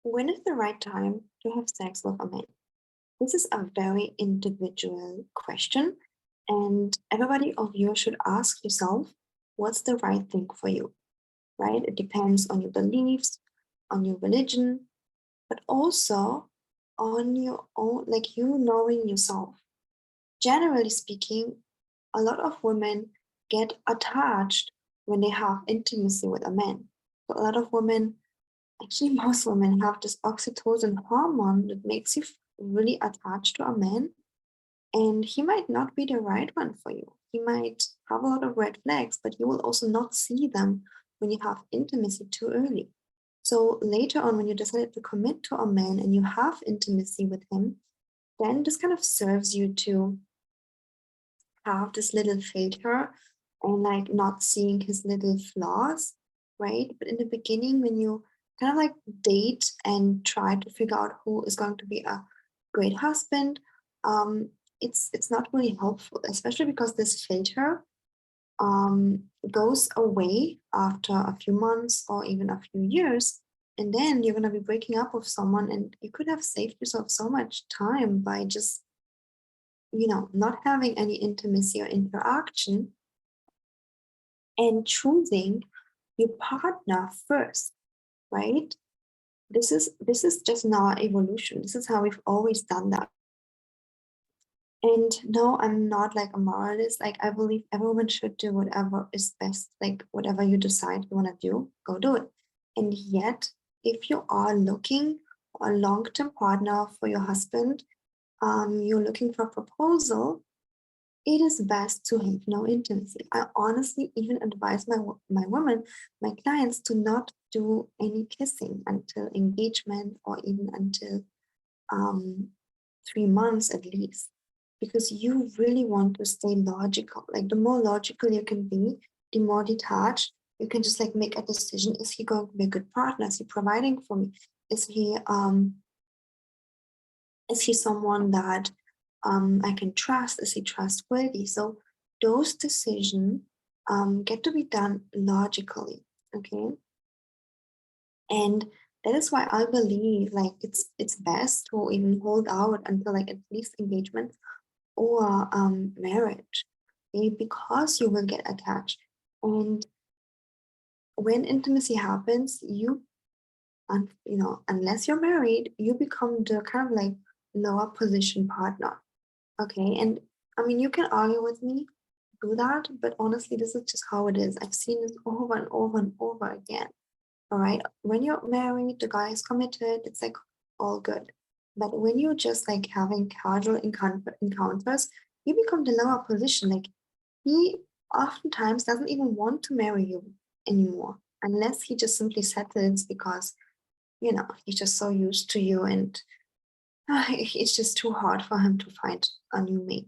When is the right time to have sex with a man? This is a very individual question, and everybody of you should ask yourself what's the right thing for you, right? It depends on your beliefs, on your religion, but also on your own, like you knowing yourself. Generally speaking, a lot of women get attached when they have intimacy with a man. So a lot of women, actually, most women have this oxytocin hormone that makes you really attached to a man, and he might not be the right one for you. He might have a lot of red flags, but you will also not see them when you have intimacy too early. So later on, when you decided to commit to a man and you have intimacy with him, then this kind of serves you to have this little filter and like not seeing his little flaws, right? But in the beginning, when you kind of like date and try to figure out who is going to be a great husband, um, it's not really helpful, especially because this filter goes away after a few months or even a few years. And then you're going to be breaking up with someone, and you could have saved yourself so much time by just not having any intimacy or interaction and choosing your partner first, right? This is just not evolution. This is how we've always done that. And no, I'm not like a moralist. Like I believe everyone should do whatever is best, like whatever you decide you want to do, go do it. And yet, if you are looking for a long-term partner for your husband, you're looking for a proposal, it is best to have no intimacy. I honestly even advise my women, my clients, to not do any kissing until engagement or even until um, 3 months at least, because you really want to stay logical. Like the more logical you can be, the more detached you can just like make a decision. Is he going to be a good partner? Is he providing for me? Is he um is he someone that I can trust? Is he trustworthy? So those decisions get to be done logically, okay? And that is why I believe like it's best to even hold out until like at least engagement or marriage, okay? Because you will get attached. And when intimacy happens, unless you're married, you become the kind of like lower position partner. Okay. And I mean, you can argue with me, do that, but honestly, this is just how it is. I've seen this over and over and over again. All right. When you're married, the guy is committed, it's like all good. But when you're just like having casual encounters, you become the lower position. Like he oftentimes doesn't even want to marry you anymore, unless he just simply settles because, he's just so used to you, and it's just too hard for him to find a new mate.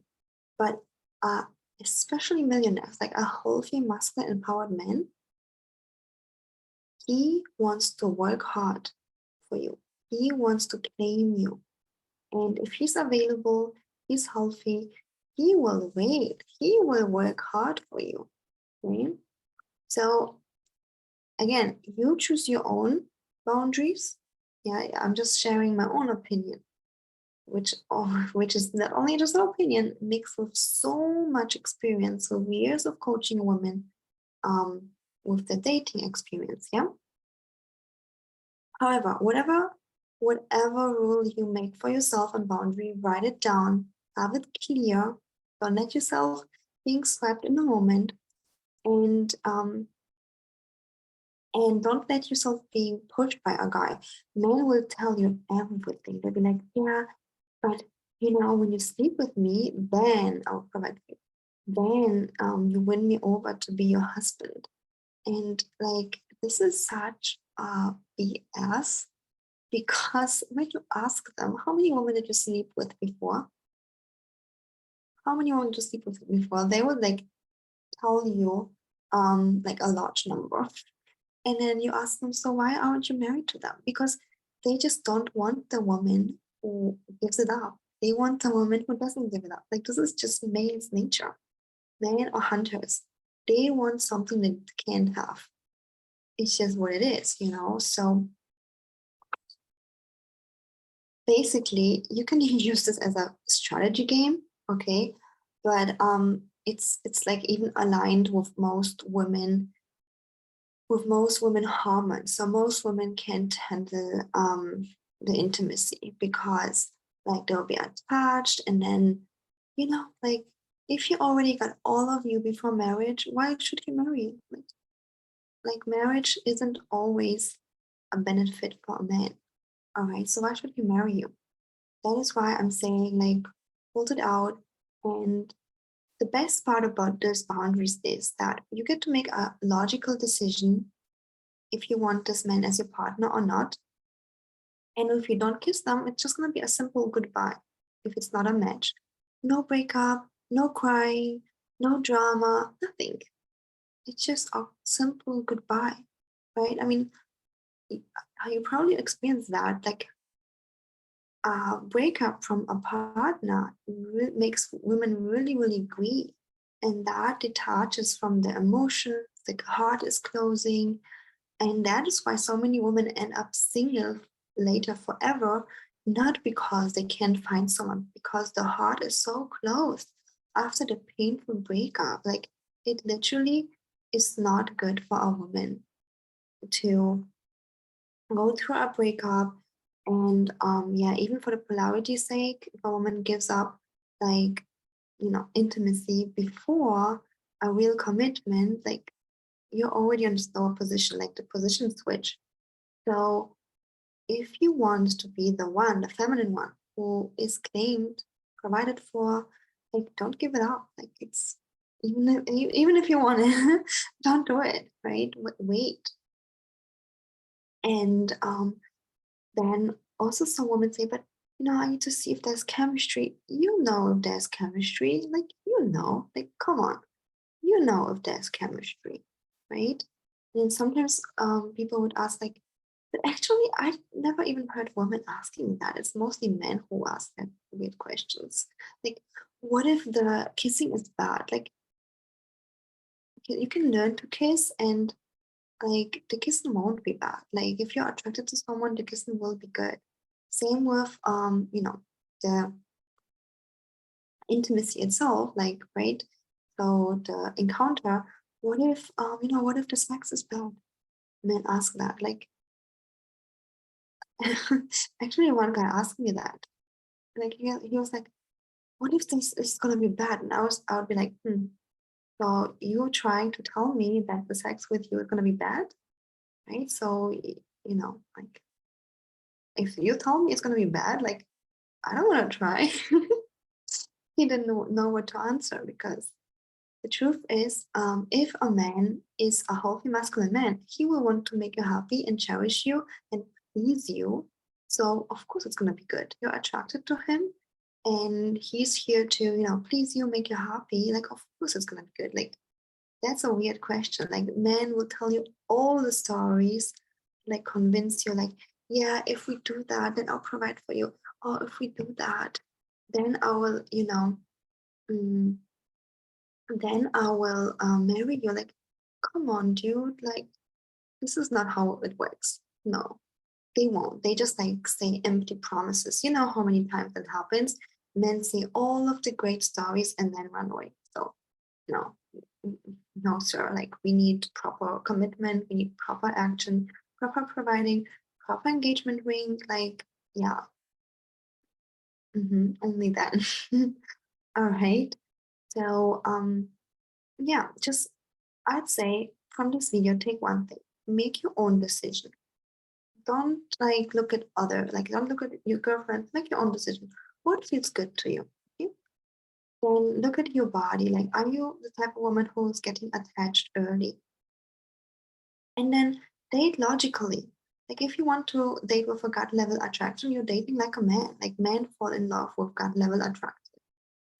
But uh, especially millionaires, like a healthy, masculine, empowered man, he wants to work hard for you. He wants to claim you. And if he's available, he's healthy, he will wait. He will work hard for you. Right? So again, you choose your own boundaries. Yeah, I'm just sharing my own opinion, which is not only just an opinion, mixed with so much experience, so years of coaching women um, with the dating experience. Yeah. However, whatever rule you make for yourself and boundary, write it down, have it clear. Don't let yourself being swept in the moment, and don't let yourself being pushed by a guy. Men will tell you everything. They'll be like, yeah, but when you sleep with me, then I'll provide for you. Then you win me over to be your husband. And like this is such a BS, because when you ask them, how many women did you sleep with before? How many women did you sleep with before? They would like tell you like a large number. And then you ask them, so why aren't you married to them? Because they just don't want the woman who gives it up. They want the woman who doesn't give it up. Like this is just male's nature. Men are hunters. They want something that they can't have. It's just what it is. So basically you can use this as a strategy game, okay? But it's like even aligned with most women hormones. So most women can't handle the intimacy because like they'll be attached and then like if you already got all of you before marriage, why should you marry? Like marriage isn't always a benefit for a man. All right, so why should he marry you? That is why I'm saying like hold it out. And the best part about those boundaries is that you get to make a logical decision if you want this man as your partner or not. And if you don't kiss them, it's just going to be a simple goodbye if it's not a match. No breakup, no crying, no drama, nothing. It's just a simple goodbye, right? I mean, you probably experienced that. Like a breakup from a partner makes women really, really grieve. And that detaches from the emotions, the heart is closing. And that is why so many women end up single later forever, not because they can't find someone, because the heart is so closed after the painful breakup. Like it literally is not good for a woman to go through a breakup. And yeah, even for the polarity's sake, if a woman gives up like, intimacy before a real commitment, like you're already in a slower position, like the position switch. So if you want to be the one, the feminine one who is claimed, provided for, like don't give it up. Like it's even if you want it, don't do it, right? Wait. And then also some women say, but I need to see if there's chemistry. You know if there's chemistry, like like come on, if there's chemistry, right? And sometimes people would ask like, but actually I never even heard women asking that. It's mostly men who ask that weird questions. Like, what if the kissing is bad? Like you can learn to kiss and like the kissing won't be bad. Like if you're attracted to someone, the kissing will be good. Same with the intimacy itself, like right. So the encounter. What if the sex is bad? Men ask that. Like actually, one guy asked me that. Like he was like, "What if this is gonna be bad?" And I would be like, "Hmm. So you're trying to tell me that the sex with you is gonna be bad, right? So like if you tell me it's gonna be bad, like I don't want to try." He didn't know what to answer because the truth is, if a man is a healthy masculine man, he will want to make you happy and cherish you and please you. So of course it's gonna be good. You're attracted to him, and he's here to please you, make you happy. Like of course it's gonna be good. Like that's a weird question. Like men will tell you all the stories, like convince you, like yeah, if we do that, then I'll provide for you. Or if we do that, then I will, mm, then I will marry you. Like, come on, dude. Like, this is not how it works. No, they won't. They just like say empty promises. You know how many times that happens? Men say all of the great stories and then run away. So, no, no, sir. Like, we need proper commitment, we need proper action, proper providing, proper engagement ring. Like, yeah, only then. All right. So, yeah, just I'd say from this video, take one thing. Make your own decision. Don't like look at other, like don't look at your girlfriend. Make your own decision. What feels good to you? Okay? Then look at your body. Like, are you the type of woman who's getting attached early? And then date logically. Like if you want to date with a gut level attraction, you're dating like a man. Like men fall in love with gut level attraction.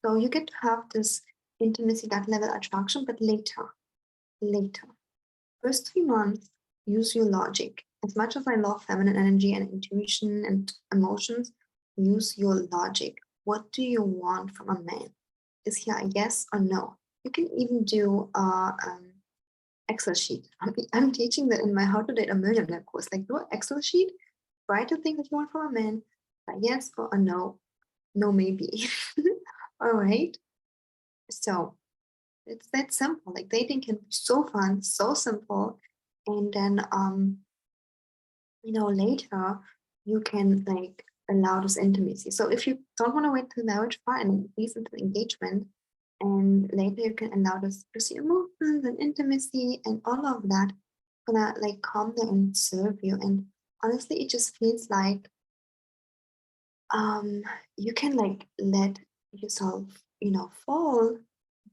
So you get to have this intimacy gut level attraction, but later. First 3 months, use your logic. As much as I love feminine energy and intuition and emotions, use your logic. What do you want from a man? Is he a yes or no? You can even do a Excel sheet. I'm teaching that in my How to Date a Millionaire course. Like do an Excel sheet, write the thing that you want from a man, A yes or a no? No, maybe. All right. So it's that simple. Like dating can be so fun, so simple. And then later you can like allow this intimacy. So if you don't want to wait till marriage far and at least until engagement, and later you can allow this to see emotions and intimacy and all of that gonna like come there and serve you. And honestly, it just feels like um you can like let yourself, fall,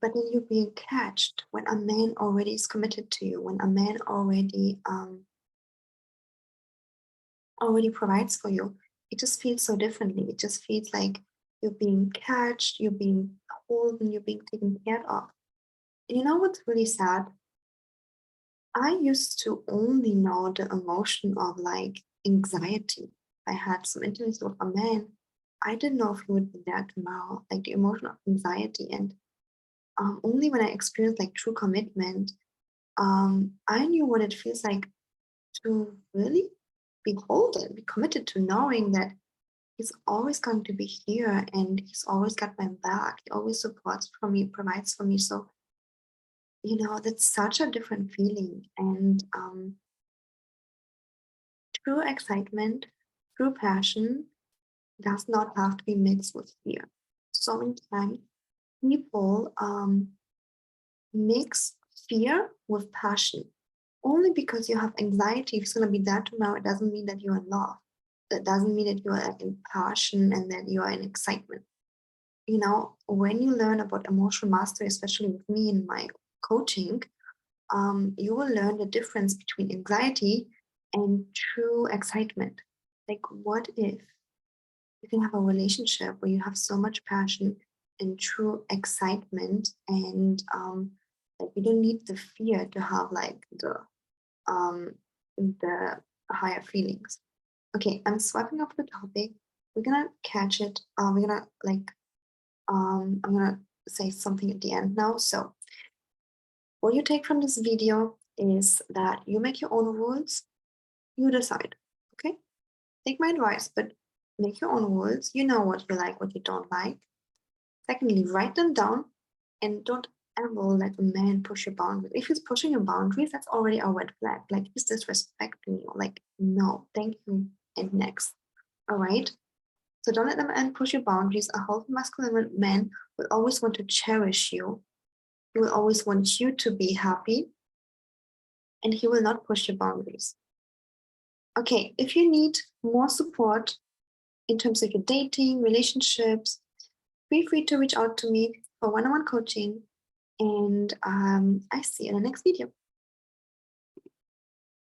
but then you're being catched when a man already is committed to you, when a man already provides for you. It just feels so differently. It just feels like you're being catched, you're being held, and you're being taken care of. And you know what's really sad? I used to only know the emotion of like anxiety. I had some intimacy with a man. I didn't know if he would be there tomorrow, like the emotion of anxiety. And only when I experienced like true commitment, I knew what it feels like to really be beholden, be committed to knowing that he's always going to be here and he's always got my back. He always supports for me, provides for me. So, that's such a different feeling. And true excitement, true passion does not have to be mixed with fear. So many times people mix fear with passion. Only because you have anxiety, if it's going to be that tomorrow, it doesn't mean that you're in love. That doesn't mean that you are in passion and that you are in excitement. When you learn about emotional mastery, especially with me in my coaching, you will learn the difference between anxiety and true excitement. Like, what if you can have a relationship where you have so much passion and true excitement, and like you don't need the fear to have like um, the higher feelings. Okay, I'm swiping off the topic. We're gonna catch it. We're gonna like I'm gonna say something at the end now. So what you take from this video is that you make your own rules, you decide. Okay? Take my advice, but make your own rules. You know what you like, what you don't like. Secondly, write them down and don't ever let a man push your boundaries. If he's pushing your boundaries, that's already a red flag. Like he's disrespecting you. Like, no, thank you. And next. All right. So don't let the man push your boundaries. A healthy masculine man will always want to cherish you. He will always want you to be happy, and he will not push your boundaries. Okay, if you need more support in terms of your dating, relationships, feel free to reach out to me for one-on-one coaching. And I see you in the next video.